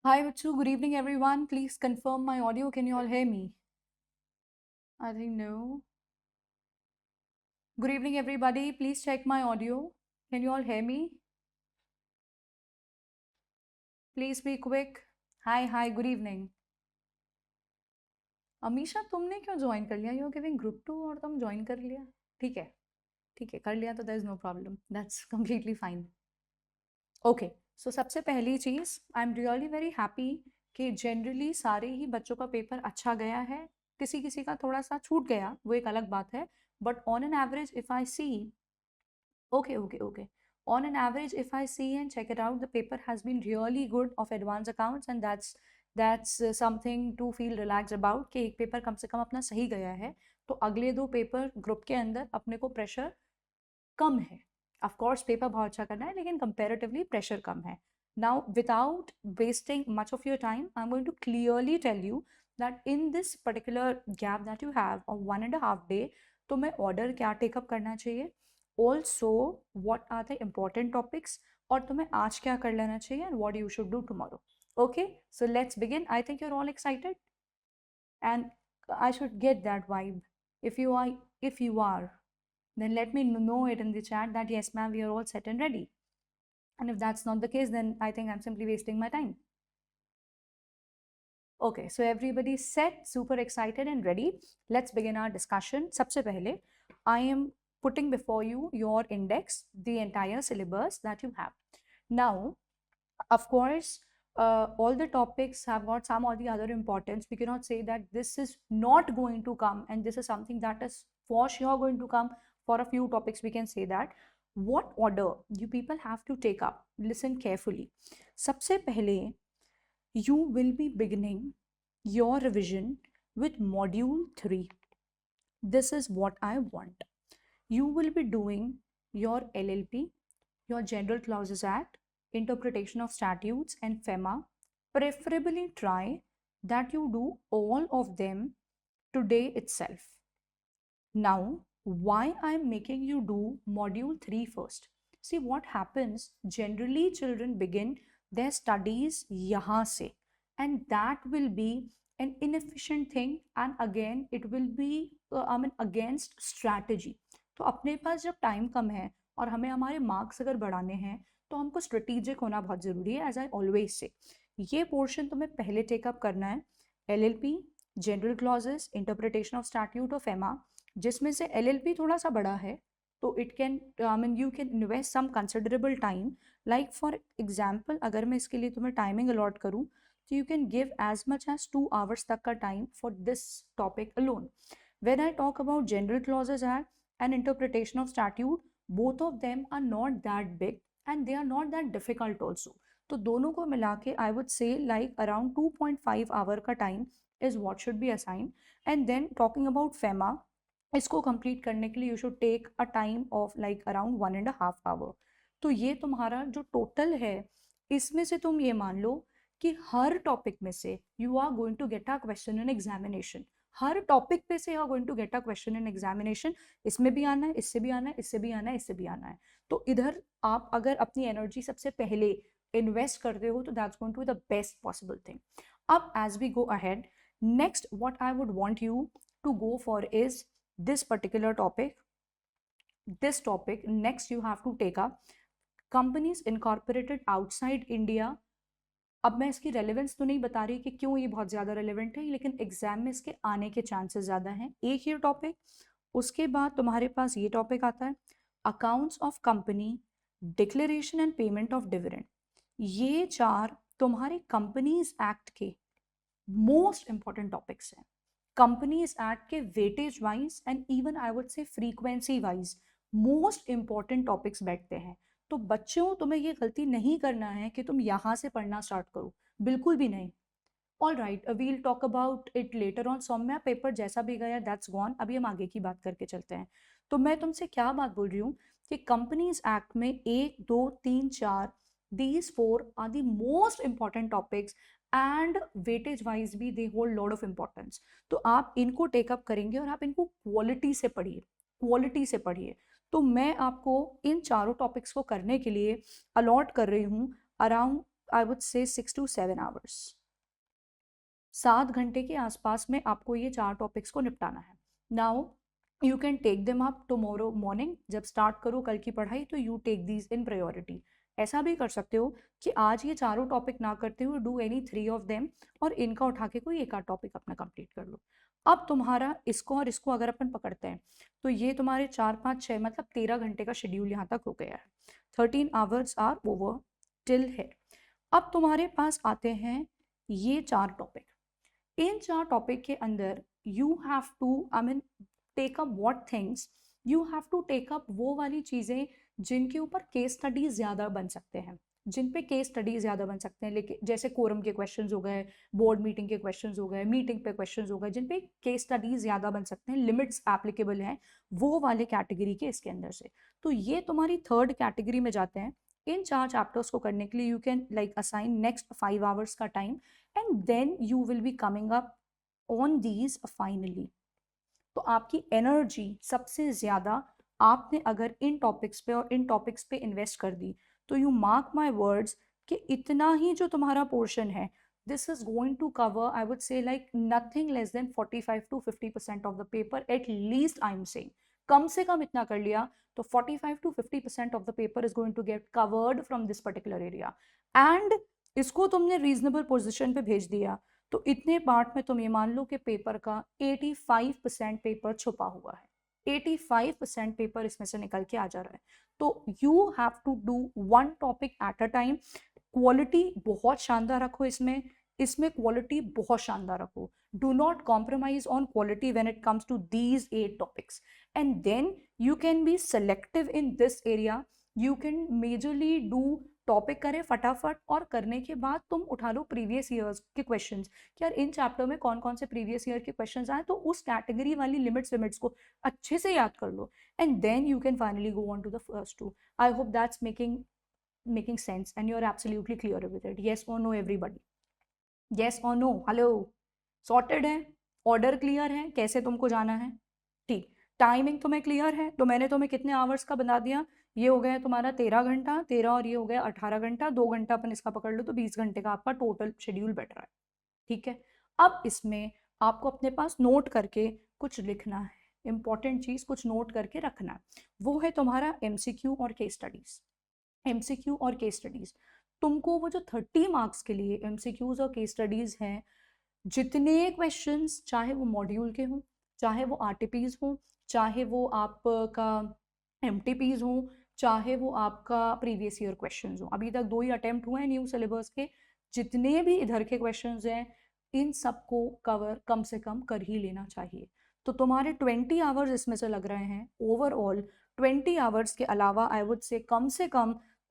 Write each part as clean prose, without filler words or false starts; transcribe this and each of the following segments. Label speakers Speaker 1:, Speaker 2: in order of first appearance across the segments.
Speaker 1: Hi, Vachu. Good evening, everyone. Please confirm my audio. Can you all hear me? I think no. Good evening, everybody. Please check my audio. Can you all hear me? Please be quick. Hi, good evening. Amisha तुमने क्यों join कर लिया? You are giving group 2 और तुम join कर लिया? ठीक है, ठीक है, कर लिया तो there is no problem. That's completely fine. Okay, so सबसे पहली चीज़, I am really very happy कि जनरली सारे ही बच्चों का पेपर अच्छा गया है. किसी किसी का थोड़ा सा छूट गया, वो एक अलग बात है. But on an average if I see, okay. On an average, if I see and check it out, the paper has been really good of advanced accounts, and that's something to feel relaxed about कि एक paper कम से कम अपना सही गया है. तो अगले दो पेपर ग्रुप के अंदर अपने को प्रेशर कम है. ऑफ कोर्स पेपर बहुत अच्छा करना है, लेकिन कंपैरेटिवली प्रेशर कम है. Now without wasting much of your time, I am going to clearly tell you that in this particular gap that you have of 1.5 day, तो मैं ऑर्डर क्या टेकअप करना चाहिए, also what are the important topics, और तुम्हें आज क्या कर लेना चाहिए, and what you should do tomorrow. Okay, so let's begin. I think you are all excited and I should get that vibe. If you are, then let me know it in the chat that yes ma'am, we are all set and ready. And if that's not the case, then I think I'm simply wasting my time. Okay, so everybody's set, super excited and ready. Let's begin our discussion. Sabse pehle, I am putting before you your index, the entire syllabus that you have. Now, of course, all the topics have got some or the other importance. We cannot say that this is not going to come and this is something that is for sure going to come. For a few topics, we can say that. What order you people have to take up? Listen carefully. Sabse pehle, you will be beginning your revision with module 3. This is what I want. You will be doing your LLP, your General Clauses Act, interpretation of statutes, and FEMA. Preferably try that you do all of them today itself. Now, why I'm making you do module 3 first? See what happens, generally children begin their studies yahan se, and that will be an inefficient thing, and again it will be against strategy. तो अपने पास जब time कम है और हमें हमारे marks अगर बढ़ाने हैं, तो हमको स्ट्रेटेजिक होना बहुत ज़रूरी है. एज आई ऑलवेज से, ये पोर्शन तुम्हें पहले टेकअप करना है. LLP, general clauses, interpretation of statute of FEMA, जिसमें से LLP थोड़ा सा बड़ा है, तो it can you can invest some considerable time. Like for example, अगर मैं इसके लिए तुम्हें टाइमिंग अलॉट करूँ, तो you can give as much as 2 hours तक का time for this topic alone. When I talk about General Clauses Act and interpretation of statute, both of them are not that big and they are not that difficult also. तो दोनों को मिला के I would say like around 2.5 hour का time is what should be assigned. And then talking about FEMA, इसको complete करने के लिए you should take a time of like around 1.5 hour. तो ये तुम्हारा जो टोटल है, इसमें से तुम ये मान लो कि हर टॉपिक में से you are going to get a question in examination. हर टॉपिक पे से you are going to get a question in examination. इसमें भी आना है, इससे भी आना है, इससे भी आना है, इससे भी आना है. तो इधर आप अगर अपनी एनर्जी सबसे पहले इन्वेस्ट करते हो, तो that's going to be the best possible thing. अब as we go ahead, next what I would want you to go for is this particular topic. Next you have to take up companies incorporated outside India. अब मैं इसकी relevance तो नहीं बता रही कि क्यों ये बहुत ज़्यादा रेलेवेंट है, लेकिन एग्जाम में इसके आने के चांसेस ज़्यादा हैं. एक ये टॉपिक, उसके बाद तुम्हारे पास ये टॉपिक आता है accounts of company, declaration and payment of dividend. ये चार तुम्हारे कंपनीज एक्ट के मोस्ट इंपॉर्टेंट टॉपिक्स हैं. कंपनीज एक्ट के weightage wise and even I would से frequency wise most important topics बैठते हैं. तो बच्चों, तुम्हें ये गलती नहीं करना है कि तुम यहाँ से पढ़ना स्टार्ट करो, बिल्कुल भी नहीं. All right, we'll talk about it later on. Saumya paper जैसा भी गया दैट्स गॉन. अभी हम आगे की बात करके चलते हैं. तो मैं तुमसे क्या बात बोल रही हूँ कि कंपनीज एक्ट में 1, 2, 3, 4, these 4 are the most important topics and weightage wise भी they hold lot of importance. तो आप इनको टेकअप करेंगे और आप इनको क्वालिटी से पढ़िए, क्वालिटी से पढ़िए. तो मैं आपको इन चारों टॉपिक्स को करने के लिए अलॉट कर रही हूँ अराउंड आई वुड से 6 to 7 hours, 7 घंटे के आसपास में आपको ये 4 टॉपिक्स को निपटाना है. Now you can take them up tomorrow morning, जब स्टार्ट करो कल की पढ़ाई तो you take these in priority. ऐसा भी कर सकते हो कि आज ये चारों टॉपिक ना करते हुए डू एनी 3 ऑफ देम और इनका उठा के कोई एक आध टॉपिक अपना कंप्लीट कर लो. अब तुम्हारा इसको और इसको अगर अपन पकड़ते हैं तो ये तुम्हारे 4, 5, 6 मतलब 13 घंटे का शेड्यूल यहाँ तक हो गया है. 13 hours आर ओवर टिल है. अब तुम्हारे पास आते हैं ये 4 टॉपिक. इन 4 टॉपिक के अंदर you have to I mean take up what things, you have to take up वो वाली चीज़ें जिनके ऊपर केस स्टडीज ज़्यादा बन सकते हैं, जिन पे केस स्टडीज ज़्यादा बन सकते हैं. लेकिन जैसे कोरम के क्वेश्चंस हो गए, बोर्ड मीटिंग के क्वेश्चंस हो गए, मीटिंग पे क्वेश्चंस हो गए, जिन पे केस स्टडीज ज़्यादा बन सकते हैं, लिमिट्स एप्लीकेबल हैं, वो वाले कैटेगरी के इसके अंदर से. तो ये तुम्हारी थर्ड कैटेगरी में जाते हैं. इन 4 चैप्टर्स को करने के लिए you can like assign next 5 hours का time and then you will be coming up on these finally. तो आपकी एनर्जी सबसे ज़्यादा आपने अगर इन टॉपिक्स पे और इन टॉपिक्स पे इन्वेस्ट कर दी तो यू मार्क माई वर्ड्स कि इतना ही जो तुम्हारा पोर्शन है, this is going to cover I would say like nothing less than 45 to 50% of the paper at least. I am saying कम से कम इतना कर लिया तो 45 to 50% of the paper is going to get covered from this particular area. And इसको तुमने reasonable position पे भेज दिया तो इतने पार्ट में तुम ये मान लो कि पेपर का 85% पेपर छुपा हुआ है. 85% पेपर इसमें से निकल के आ जा रहा है. तो you have to do one topic at a time. Quality बहुत शानदार रखो इसमें, इसमें क्वालिटी बहुत शानदार रखो. Do not compromise on quality when it comes to these 8 topics and then you can be selective in this area. You can majorly do topic करें फटाफट और करने के बाद तुम उठा लो प्रीवियस ईयर्स के क्वेश्चंस कि यार इन चैप्टर में कौन कौन से प्रीवियस ईयर के क्वेश्चंस आए, तो उस कैटेगरी वाली लिमिट्स को अच्छे से याद कर लो and then you can finally go on to the first 2. I hope that's making sense and you're absolutely clear with it. Yes or no everybody? Yes or no? Hello, sorted है, order clear है, कैसे तुमको जाना है. ठीक, timing तुम्हें clear है. तो मैंने तुम्हें कितने आवर्स का बता दिया, ये हो गया तुम्हारा 13 घंटा, 13 और ये हो गया 18 घंटा. 2 घंटा अपन इसका पकड़ लो तो 20 घंटे का आपका टोटल शेड्यूल बैठ रहा है. ठीक है. अब इसमें आपको अपने पास नोट करके कुछ लिखना है, इंपॉर्टेंट चीज़ कुछ नोट करके रखना है. वो है तुम्हारा MCQ और केस स्टडीज. MCQ और केस स्टडीज तुमको वो जो 30 मार्क्स के लिए MCQs और केस स्टडीज हैं, जितने क्वेश्चंस चाहे वो मॉड्यूल के हों, चाहे वो RTPs हों, चाहे वो आपका MTPs हों, चाहे वो आपका प्रीवियस ईयर क्वेश्चंस हों. अभी तक 2 ही अटेम्प्ट हुए हैं न्यू सिलेबस के. जितने भी इधर के क्वेश्चंस हैं इन सबको कवर कम से कम कर ही लेना चाहिए. तो तुम्हारे 20 आवर्स इसमें से लग रहे हैं ओवरऑल. 20 आवर्स के अलावा आई वुड से कम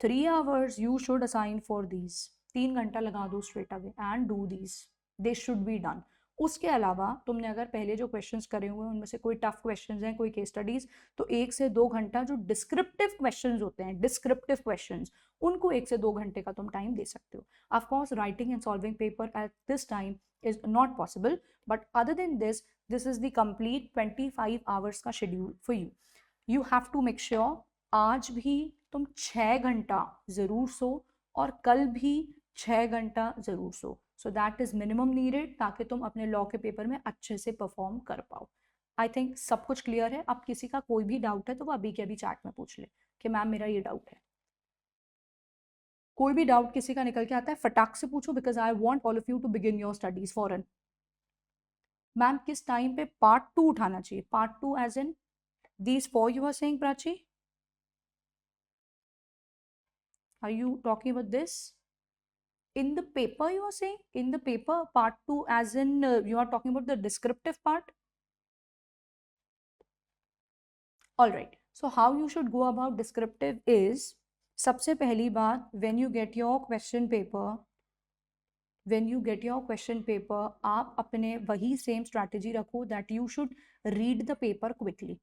Speaker 1: 3 hours you should assign for these. 3 घंटा लगा दो straight away and do these, they should be done. उसके अलावा तुमने अगर पहले जो क्वेश्चंस करे हुए हैं उनमें से कोई टफ क्वेश्चंस हैं, कोई केस स्टडीज, तो 1 से 2 घंटा जो डिस्क्रिप्टिव क्वेश्चंस होते हैं, डिस्क्रिप्टिव क्वेश्चंस, उनको 1 से 2 घंटे का तुम टाइम दे सकते हो. Of course writing and solving paper at this time is not possible, but other than this is the complete 25 hours का schedule for you. You have to make sure आज भी तुम 6 घंटा ज़रूर सो और कल भी 6 घंटा ज़रूर सो. So that is minimum needed ताकि तुम अपने लॉ के पेपर में अच्छे से परफॉर्म कर पाओ. आई थिंक सब कुछ क्लियर है. अब किसी का कोई भी डाउट है तो वो अभी के अभी चैट में पूछ ले कि मैम मेरा ये डाउट है. कोई भी डाउट किसी का निकल के आता है फटाक से पूछो, because I want all of you to begin your studies forthwith. Ma'am किस टाइम पे पार्ट 2 उठाना चाहिए? Part 2 as in these 4 you are saying, Prachi? Are you talking about this? In the paper you are saying? In the paper part 2 as in you are talking about the descriptive part? Alright, so how you should go about descriptive is, सबसे पहली बात, when you get your question paper, आप अपने वही same strategy रखो that you should read the paper quickly.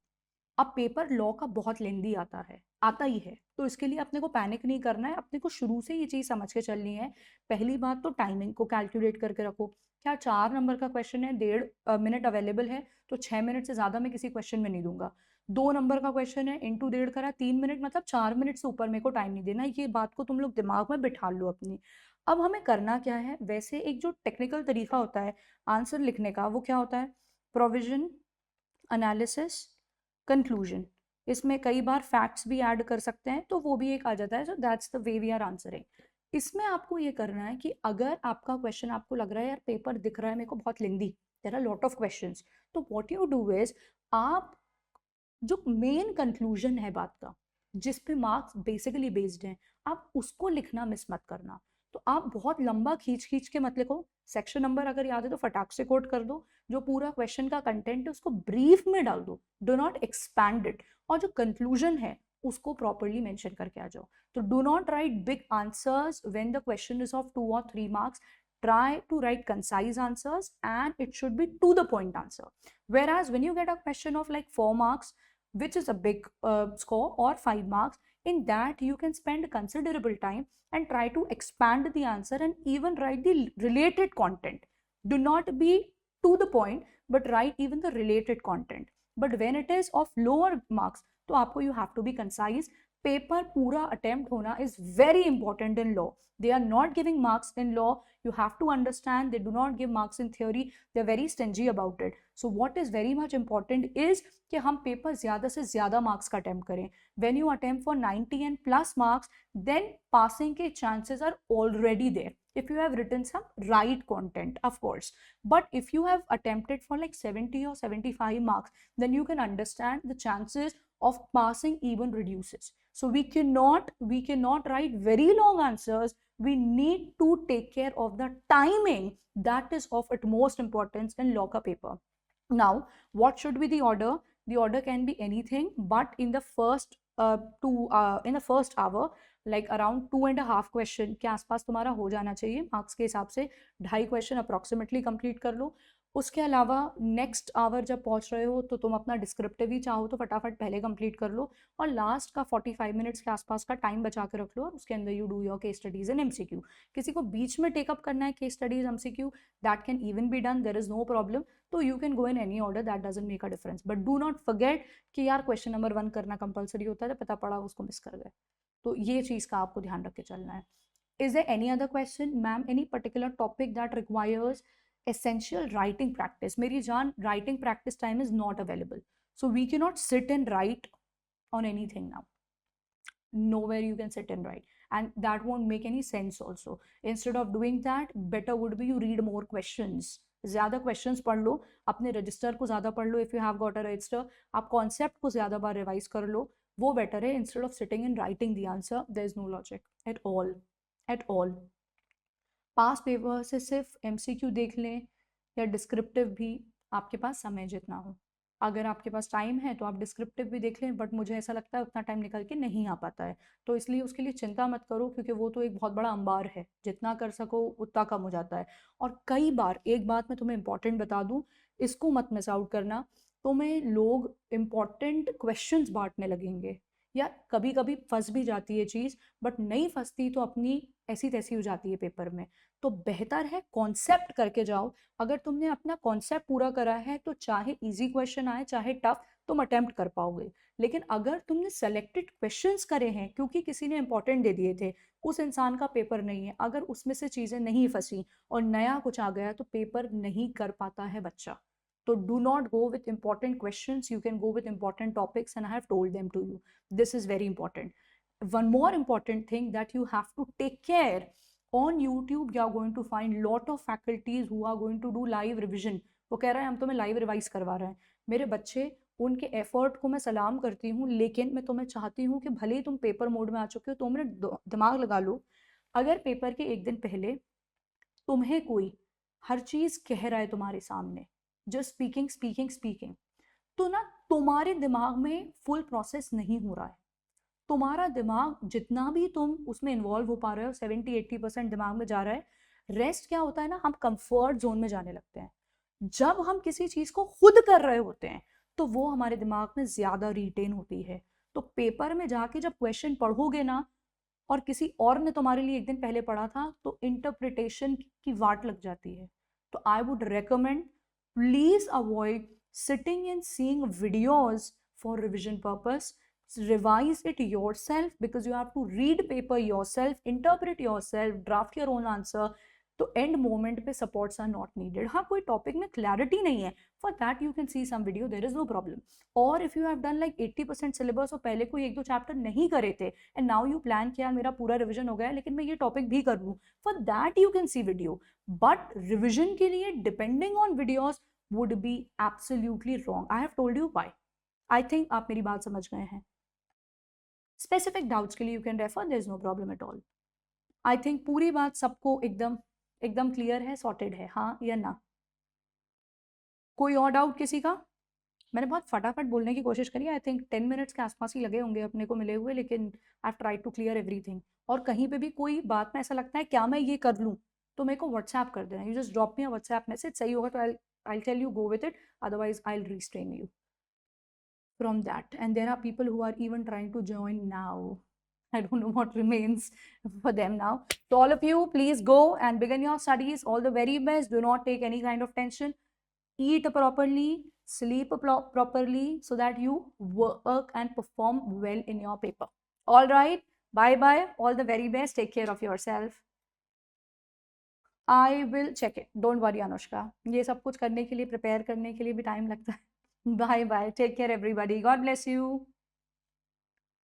Speaker 1: अब paper law का बहुत लेंदी आता ही है, तो इसके लिए अपने को पैनिक नहीं करना है. अपने को शुरू से ये चीज़ समझ के चलनी है. पहली बात तो टाइमिंग को कैलकुलेट करके रखो. क्या 4 नंबर का क्वेश्चन है, 1.5 मिनट अवेलेबल है, तो 6 मिनट से ज़्यादा मैं किसी क्वेश्चन में नहीं दूंगा. 2 नंबर का क्वेश्चन है, इंटू 1.5 करा 3 मिनट, मतलब 4 मिनट से ऊपर मेरे को टाइम नहीं देना. ये बात को तुम लोग दिमाग में बिठा लो अपनी. अब हमें करना क्या है, वैसे एक जो टेक्निकल तरीका होता है आंसर लिखने का वो क्या होता है, प्रोविजन, एनालिसिस, कंक्लूजन। इसमें कई बार फैक्ट्स भी ऐड कर सकते हैं तो वो भी एक आ जाता है, so that's the way we are answering. इसमें आपको ये करना है कि अगर आपका क्वेश्चन आपको लग रहा है यार पेपर दिख रहा है मेरे को बहुत लेंदी, there are lot of questions, तो व्हाट यू डू इज, आप जो मेन कंक्लूजन है बात का, जिस पे मार्क्स बेसिकली बेस्ड हैं, आप उसको लिखना मिस मत करना। तो आप बहुत लंबा खींच खींच के मत लिखो, सेक्शन नंबर अगर याद है तो फटाक से कोट कर दो, जो पूरा क्वेश्चन का कंटेंट है उसको ब्रीफ में डाल दो, डू नॉट एक्सपैंड इट, और जो कंक्लूजन है उसको प्रॉपरली मेंशन करके आ जाओ। तो do not right big answers when the question is of 2 or 3 marks. Try to write concise answers and it should be to the point answer. Whereas when you get a question of like 4 marks, which is a big score, or 5 marks, in that you can spend considerable time and try to expand the answer and even write the related content. Do not be to the point, but write even the related content. But when it is of lower marks, तो आपको you have to be concise. Paper पूरा attempt होना is very important in law. They are not giving marks in law. You have to understand they do not give marks in theory. They are very stingy about it. So what is very much important is कि हम paper ज़्यादा से ज़्यादा marks का attempt करें. When you attempt for 90 and plus marks, then passing के chances are already there. If you have written some right content, of course. But if you have attempted for like 70 or 75 marks, then you can understand the chances of passing even reduces. So we cannot write very long answers. We need to take care of the timing. That is of utmost importance in law ka paper. Now, what should be the order? The order can be anything, but in the first in the first hour, like around 2.5 question के आसपास तुम्हारा हो जाना चाहिए marks के हिसाब से, 2.5 question approximately complete कर लो। उसके अलावा नेक्स्ट आवर जब पहुंच रहे हो तो तुम अपना डिस्क्रिप्टिव ही चाहो तो फटाफट पहले कंप्लीट कर लो, और लास्ट का 45 मिनट्स के आसपास का टाइम बचा के रख लो, और उसके अंदर you do your case studies and MCQ. किसी को बीच में टेकअप करना है case studies MCQ, that can even be done, there is no problem. तो you can go in any order, that doesn't make a difference, but do not forget कि यार question number 1 करना कंपलसरी होता है, तो पता पड़ा उसको मिस कर गए। तो ये चीज़ का आपको ध्यान रख के चलना है। Is there any other question ma'am, any particular topic that requires essential writing practice? मेरी जान, writing practice time is not available, so we cannot sit and write on anything now. Nowhere you can sit and write, and that won't make any sense also. Instead of doing that, better would be you read more questions. ज़्यादा questions पढ़ लो, अपने register को ज़्यादा पढ़ लो, if you have got a register, आप concept को ज़्यादा बार रिवाइज कर लो, वो बेटर है, instead of sitting and writing the answer. There is no logic at all, at all. Past paper से सिर्फ एमसीक्यू देख लें या डिस्क्रिप्टिव भी, आपके पास समय जितना हो. अगर आपके पास टाइम है तो आप डिस्क्रिप्टिव भी देख लें, बट मुझे ऐसा लगता है उतना टाइम निकल के नहीं आ पाता है, तो इसलिए उसके लिए चिंता मत करो, क्योंकि वो तो एक बहुत बड़ा अंबार है, जितना कर सको उतना कम हो जाता है. और कई बार एक बात मैं तुम्हें इंपॉर्टेंट बता दूं, इसको मत मिस आउट करना, तुम्हें लोग इंपॉर्टेंट क्वेश्चंस बांटने लगेंगे, या कभी कभी फंस भी जाती है चीज़, बट नहीं फंसती तो अपनी ऐसी तैसी हो जाती है पेपर में. तो बेहतर है कॉन्सेप्ट करके जाओ. अगर तुमने अपना कॉन्सेप्ट पूरा करा है तो चाहे इजी क्वेश्चन आए चाहे टफ, तुम अटेम्प्ट कर पाओगे. लेकिन अगर तुमने सेलेक्टेड क्वेश्चंस करे हैं क्योंकि किसी ने इंपॉर्टेंट दे दिए थे, उस इंसान का पेपर नहीं है, अगर उसमें से चीज़ें नहीं फंसी और नया कुछ आ गया, तो पेपर नहीं कर पाता है बच्चा. So do not go with important questions. You can go with important topics, and I have told them to you. This is very important. One more important thing that you have to take care. On YouTube, you are going to find lot of faculties who are going to do live revision. वो कह रहा है हम तुम्हें live revise करवा रहे हैं. मेरे बच्चे, उनके एफर्ट को मैं सलाम करती हूँ, लेकिन मैं तुम्हें चाहती हूँ कि भले ही तुम पेपर मोड में आ चुके हो, तुमने दिमाग लगा लो. अगर पेपर के एक दिन पहले तुम्हें कोई हर चीज़ कह रहा है तुम्हारे सामने, जस्ट स्पीकिंग स्पीकिंग स्पीकिंग, तो ना तुम्हारे दिमाग में फुल प्रोसेस नहीं हो रहा है. तुम्हारा दिमाग जितना भी तुम उसमें इन्वॉल्व हो पा रहे हो, 70-80% दिमाग में जा रहा है. रेस्ट क्या होता है ना, हम कंफर्ट जोन में जाने लगते हैं. जब हम किसी चीज़ को खुद कर रहे होते हैं तो वो हमारे दिमाग में ज़्यादा रिटेन होती है. तो पेपर में जाके जब क्वेश्चन पढ़ोगे ना, और किसी और ने तुम्हारे लिए एक दिन पहले पढ़ा था, तो इंटरप्रिटेशन की वाट लग जाती है. तो I would recommend, please avoid sitting and seeing videos for revision purpose. revise it yourself because you have to read paper yourself, interpret yourself, draft your own answer. तो एंड मोमेंट पे supports are not needed. हाँ, कोई topic में clarity नहीं है, for that you can see some video, there is no problem. और if you have done like 80% syllabus और पहले कोई 1-2 चैप्टर नहीं करे थे एंड नाउ यू प्लान कि यार मेरा पूरा रिविजन हो गया है लेकिन मैं ये टॉपिक भी कर लूँ, for that you can C video. But revision के लिए depending on videos would be absolutely wrong. I have told you why. I think आप मेरी बात समझ गए हैं. स्पेसिफिक डाउट्स के लिए you can refer, there is no problem at all. I think पूरी बात सबको एकदम क्लियर है, सॉर्टेड है, हाँ या ना? कोई और डाउट किसी का? मैंने बहुत फटाफट बोलने की कोशिश करी. आई थिंक 10 मिनट्स के आसपास ही लगे होंगे अपने को मिले हुए, लेकिन I have tried to clear everything. और कहीं पे भी कोई बात में ऐसा लगता है क्या मैं ये कर लूँ, तो मेरे को व्हाट्सएप कर देना. You just drop me a WhatsApp message. सही होगा तो I'll tell you go with it, otherwise I'll restrain you from that. And there are people who are even trying to join now. I don't know what remains for them now. So all of you, please go and begin your studies. All the very best. Do not take any kind of tension. Eat properly, sleep properly so that you work and perform well in your paper. All right. Bye-bye. All the very best. Take care of yourself. I will check it. Don't worry, Anushka. ये सब कुछ करने के लिए, prepare करने के लिए भी टाइम लगता है. Bye-bye. Take care, everybody. God bless you.